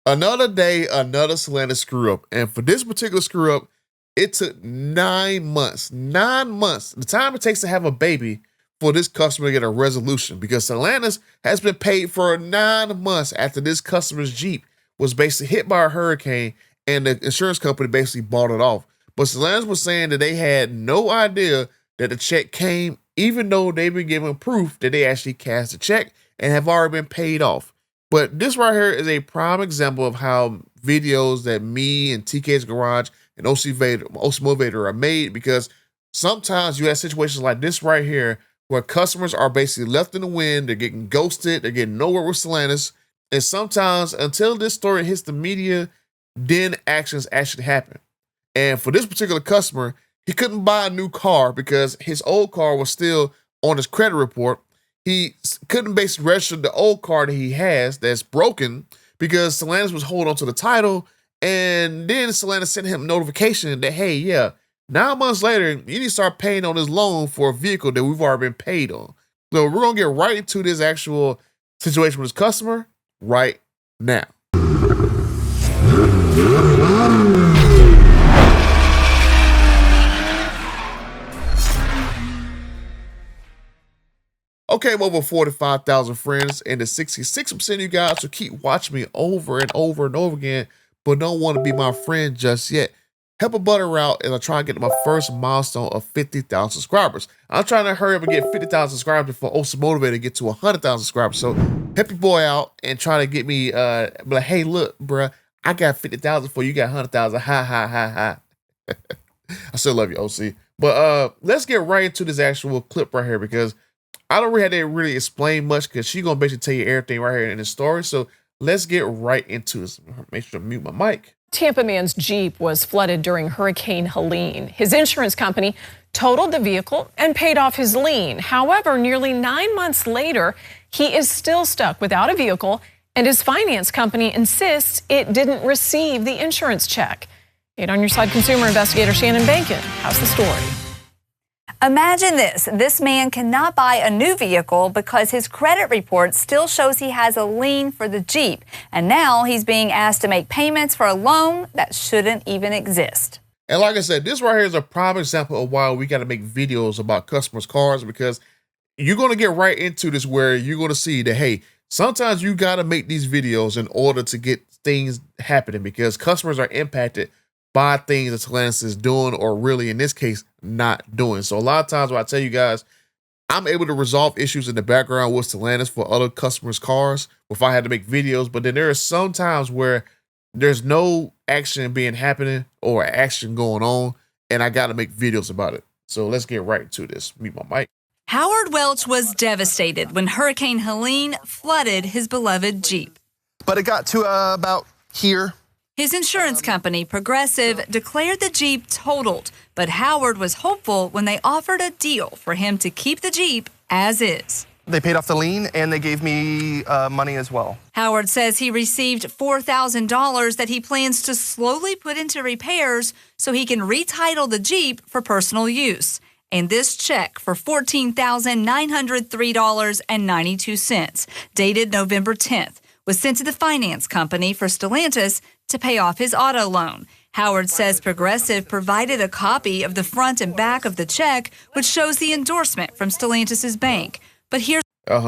Another day, another Stellantis screw up. And for this particular screw up, it took 9 months. 9 months. The time it takes to have a baby for this customer to get a resolution, because Stellantis has been paid for 9 months after this customer's Jeep was basically hit by a hurricane and the insurance company basically bought it off. But Stellantis was saying that they had no idea that the check came, even though they've been given proof that they actually cashed the check and have already been paid off. But this right here is a prime example of how videos that me and TK's Garage and OC Motivator are made, because sometimes you have situations like this right here where customers are basically left in the wind, they're getting ghosted, they're getting nowhere with Stellantis. And sometimes until this story hits the media, then actions actually happen. And for this particular customer, he couldn't buy a new car because his old car was still on his credit report. He couldn't basically register the old car that he has that's broken because Stellantis was holding on to the title. And then Stellantis sent him a notification that, hey, yeah, 9 months later, you need to start paying on this loan for a vehicle that we've already been paid on. So we're going to get right into this actual situation with this customer right now. Okay, I'm over 45,000 friends, and the 66% of you guys who keep watching me over and over and over again, but don't want to be my friend just yet. Help a butter out as I try to get to my first milestone of 50,000 subscribers. I'm trying to hurry up and get 50,000 subscribers before OC Motivator to get to 100,000 subscribers. So help your boy out and try to get me, be like, hey, look, bruh, I got 50,000 for you got 100,000. Ha, ha, ha, ha. I still love you, OC. But let's get right into this actual clip right here, because I don't really have to really explain much because she's going to basically tell you everything right here in the story. So let's get right into this. Make sure to mute my mic. Tampa man's Jeep was flooded during Hurricane Helene. His insurance company totaled the vehicle and paid off his lien. However, nearly 9 months later, he is still stuck without a vehicle, and his finance company insists it didn't receive the insurance check. 8 on Your Side consumer investigator Shannon Bankin has the story. Imagine this. This man cannot buy a new vehicle because his credit report still shows he has a lien for the Jeep. And now he's being asked to make payments for a loan that shouldn't even exist. And like I said, this right here is a prime example of why we got to make videos about customers' cars, because you're going to get right into this where you're going to see that, hey, sometimes you got to make these videos in order to get things happening, because customers are impacted by things that Stellantis is doing, or really in this case, not doing. So a lot of times when I tell you guys, I'm able to resolve issues in the background with Stellantis for other customers' cars if I had to make videos. But then there are some times where there's no action being happening or action going on, and I got to make videos about it. So let's get right into this. Mute my mic. Howard Welch was devastated when Hurricane Helene flooded his beloved Jeep. But it got to about here. His insurance company, Progressive, declared the Jeep totaled, but Howard was hopeful when they offered a deal for him to keep the Jeep as is. They paid off the lien and they gave me money as well. Howard says he received $4,000 that he plans to slowly put into repairs so he can retitle the Jeep for personal use. And this check for $14,903.92, dated November 10th, was sent to the finance company for Stellantis to pay off his auto loan. Howard says Progressive provided a copy of the front and back of the check, which shows the endorsement from Stellantis' bank. But here's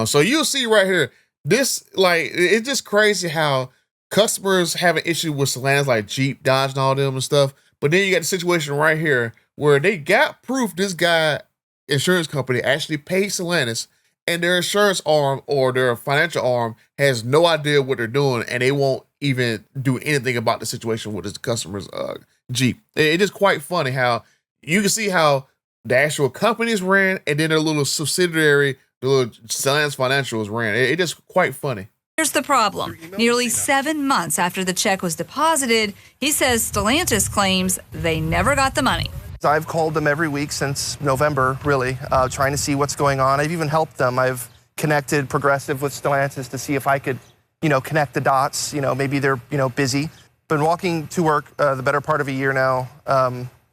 So you'll see right here, this, like, it's just crazy how customers have an issue with Stellantis, like Jeep, Dodge, and all them and stuff. But then you got the situation right here where they got proof this guy, insurance company, actually paid Stellantis, and their insurance arm or their financial arm has no idea what they're doing, and they won't even do anything about the situation with this customer's Jeep. It is quite funny how you can see how the actual companies ran, and then their little subsidiary, the little Stellantis Financials ran. It is quite funny. Here's the problem. Nearly 7 months after the check was deposited, he says Stellantis claims they never got the money. I've called them every week since November, really, trying to see what's going on. I've even helped them. I've connected Progressive with Stellantis to see if I could, connect the dots. Maybe they're, busy. Been walking to work the better part of a year now.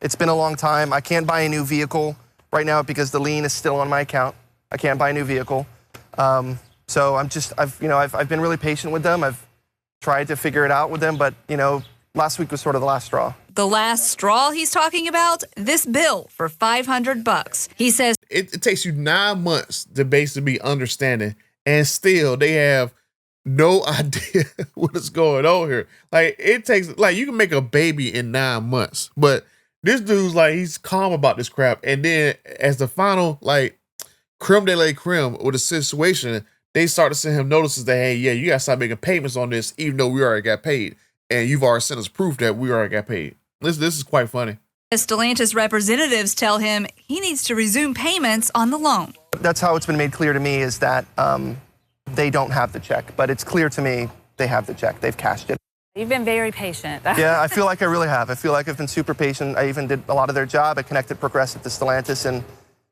It's been a long time. I can't buy a new vehicle right now because the lien is still on my account. I can't buy a new vehicle. So I've been really patient with them. I've tried to figure it out with them, but, last week was sort of the last straw. The last straw he's talking about, this bill for $500. He says it takes you 9 months to basically be understanding, and still they have no idea what is going on here. Like, it takes, like, you can make a baby in 9 months, but this dude's like, he's calm about this crap. And then as the final, like, creme de la creme with the situation, they start to send him notices that, hey, yeah, you got to start making payments on this, even though we already got paid. And you've already sent us proof that we already got paid. This is quite funny. Stellantis representatives tell him he needs to resume payments on the loan. That's how it's been made clear to me, is that they don't have the check. But it's clear to me they have the check. They've cashed it. You've been very patient. Yeah, I feel like I really have. I feel like I've been super patient. I even did a lot of their job. I connected Progressive to Stellantis, and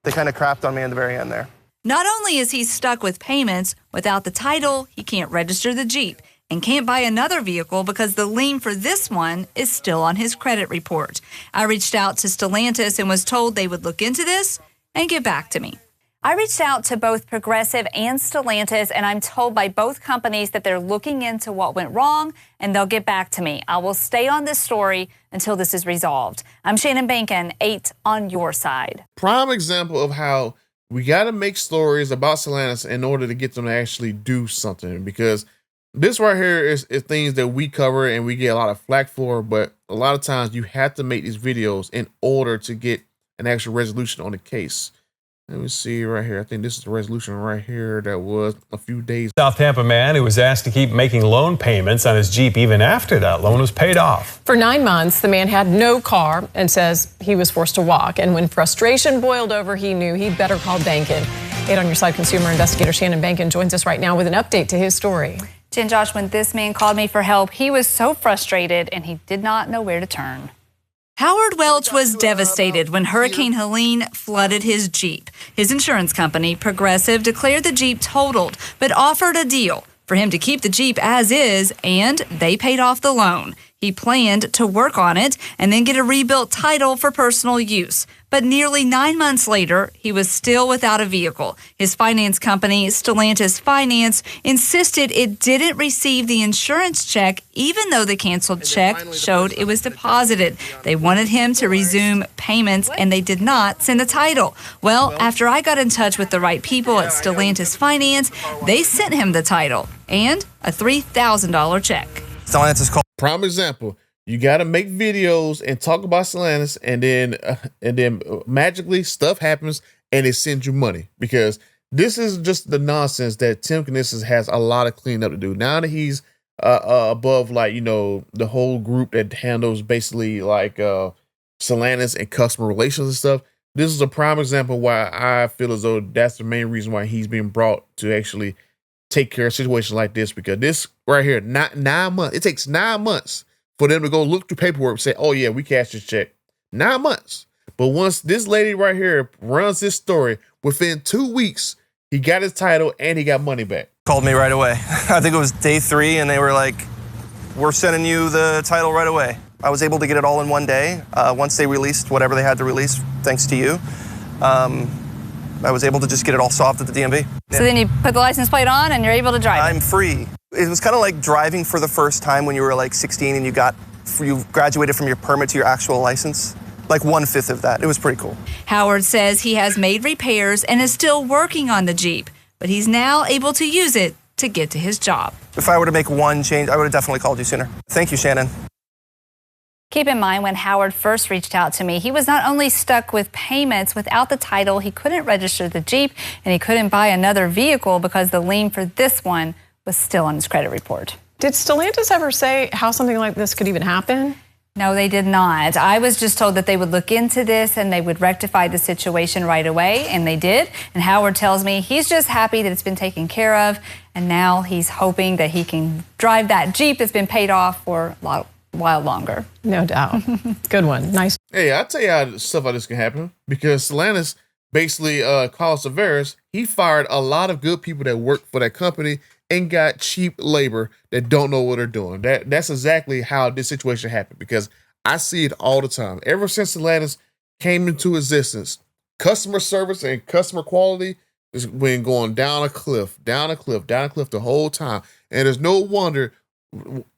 they kind of crapped on me in the very end there. Not only is he stuck with payments, without the title, he can't register the Jeep and can't buy another vehicle because the lien for this one is still on his credit report. I reached out to Stellantis and was told they would look into this and get back to me. I reached out to both Progressive and Stellantis, and I'm told by both companies that they're looking into what went wrong, and they'll get back to me. I will stay on this story until this is resolved. I'm Shannon Bankin, 8 on your side. Prime example of how we got to make stories about Stellantis in order to get them to actually do something, because this right here is things that we cover and we get a lot of flack for, but a lot of times you have to make these videos in order to get an actual resolution on the case. Let me see right here. I think this is the resolution right here that was a few days. South Tampa man who was asked to keep making loan payments on his Jeep even after that loan was paid off. For 9 months, the man had no car and says he was forced to walk. And when frustration boiled over, he knew he'd better call Bankin. 8 on your side consumer investigator Shannon Bankin joins us right now with an update to his story. Jen, Josh, when this man called me for help, he was so frustrated and he did not know where to turn. Howard Welch was devastated when Hurricane Helene flooded his Jeep. His insurance company, Progressive, declared the Jeep totaled, but offered a deal for him to keep the Jeep as is, and they paid off the loan. He planned to work on it and then get a rebuilt title for personal use. But nearly 9 months later, he was still without a vehicle. His finance company, Stellantis Finance, insisted it didn't receive the insurance check, even though the canceled check showed it was deposited. They wanted him to resume payments, and they did not send the title. Well, after I got in touch with the right people at Stellantis Finance, they sent him the title and a $3,000 check. Stellantis called. Prime example. You got to make videos and talk about Stellantis, and then magically stuff happens and it sends you money, because this is just the nonsense that Tim Knisses has a lot of cleanup to do. Now that he's above, like, the whole group that handles basically like Stellantis and customer relations and stuff, this is a prime example why I feel as though that's the main reason why he's being brought to actually take care of situations like this, because this right here, not 9 months. It takes 9 months for them to go look through paperwork and say, oh yeah, we cashed this check. 9 months. But once this lady right here runs this story, within 2 weeks, he got his title and he got money back. Called me right away. I think it was day 3, and they were like, we're sending you the title right away. I was able to get it all in one day. Once they released whatever they had to release, thanks to you. I was able to just get it all solved at the DMV. So then you put the license plate on and you're able to drive. I'm free. It was kind of like driving for the first time when you were like 16 and you graduated from your permit to your actual license. Like 1/5 of that. It was pretty cool. Howard says he has made repairs and is still working on the Jeep, but he's now able to use it to get to his job. If I were to make one change, I would have definitely called you sooner. Thank you, Shannon. Keep in mind, when Howard first reached out to me, he was not only stuck with payments without the title, he couldn't register the Jeep and he couldn't buy another vehicle because the lien for this one was still on his credit report. Did Stellantis ever say how something like this could even happen? No, they did not. I was just told that they would look into this and they would rectify the situation right away, and they did. And Howard tells me he's just happy that it's been taken care of, and now he's hoping that he can drive that Jeep that's been paid off for a while longer. No doubt. Good one. Nice. Hey, I'll tell you how stuff like this can happen, because Stellantis basically, Carlos Tavares, he fired a lot of good people that work for that company and got cheap labor that don't know what they're doing. That's exactly how this situation happened, because I see it all the time. Ever since Stellantis came into existence, customer service and customer quality has been going down a cliff the whole time. And there's no wonder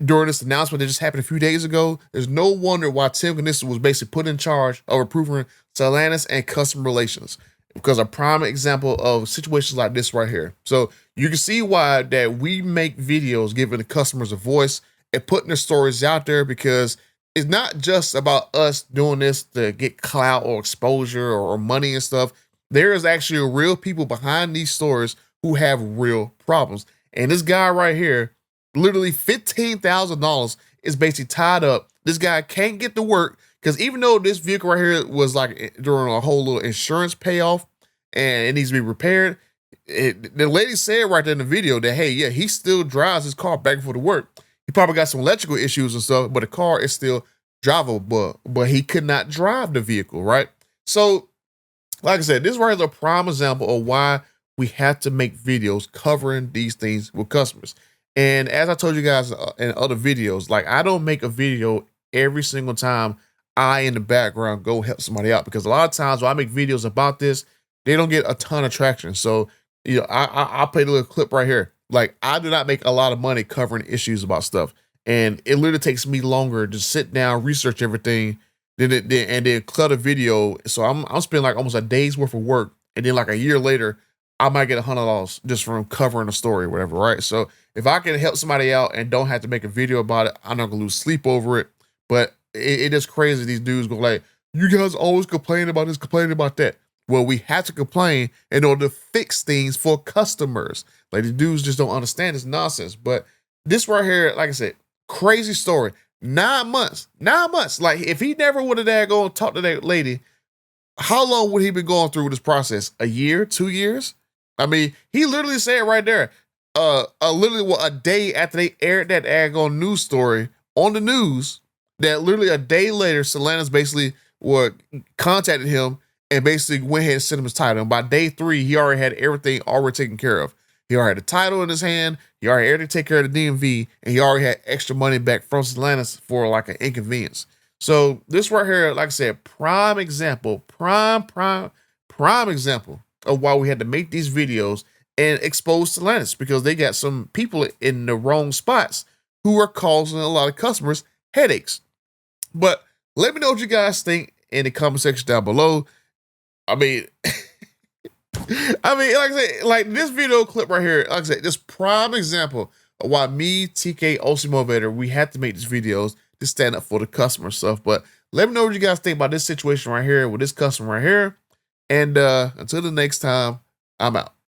during this announcement that just happened a few days ago. There's no wonder why Tim Knissen was basically put in charge of approving Stellantis and customer relations, because a prime example of situations like this right here. So you can see why that we make videos giving the customers a voice and putting their stories out there, because it's not just about us doing this to get clout or exposure or money and stuff. There is actually real people behind these stories who have real problems. And this guy right here, literally $15,000 is basically tied up. This guy can't get to work because even though this vehicle right here was like during a whole little insurance payoff and it needs to be repaired, the lady said right there in the video that, hey, yeah, he still drives his car back and forth to work. He probably got some electrical issues and stuff, but the car is still drivable, but he could not drive the vehicle, right? So, like I said, this right here is a prime example of why we have to make videos covering these things with customers. And as I told you guys in other videos, like I don't make a video every single time I in the background go help somebody out, because a lot of times when I make videos about this, they don't get a ton of traction. So, you know, I'll play the little clip right here. Like I do not make a lot of money covering issues about stuff. And it literally takes me longer to sit down, research everything, and then cut a video. So I'm spending like almost a day's worth of work. And then like a year later, I might get $100 just from covering a story or whatever, right? So if I can help somebody out and don't have to make a video about it, I'm not gonna lose sleep over it. But it is crazy. These dudes go like, you guys always complain about this, complaining about that. Well, we have to complain in order to fix things for customers. Like the dudes just don't understand this nonsense. But this right here, like I said, crazy story. 9 months. Like if he never would have go and talk to that lady, how long would he been going through this process? A year, 2 years? I mean, he literally said right there, literally a day after they aired that daggone news story on the news, that literally a day later, Stellantis basically contacted him and basically went ahead and sent him his title. And by day 3, he already had everything already taken care of. He already had the title in his hand. He already had to take care of the DMV, and he already had extra money back from Stellantis for like an inconvenience. So this right here, like I said, prime example of why we had to make these videos and expose Stellantis, because they got some people in the wrong spots who are causing a lot of customers headaches. But let me know what you guys think in the comment section down below. I mean, like I said, like this video clip right here, like I said, this prime example of why me, TK, OC Motivator, we had to make these videos to stand up for the customer stuff. But let me know what you guys think about this situation right here with this customer right here. And until the next time, I'm out.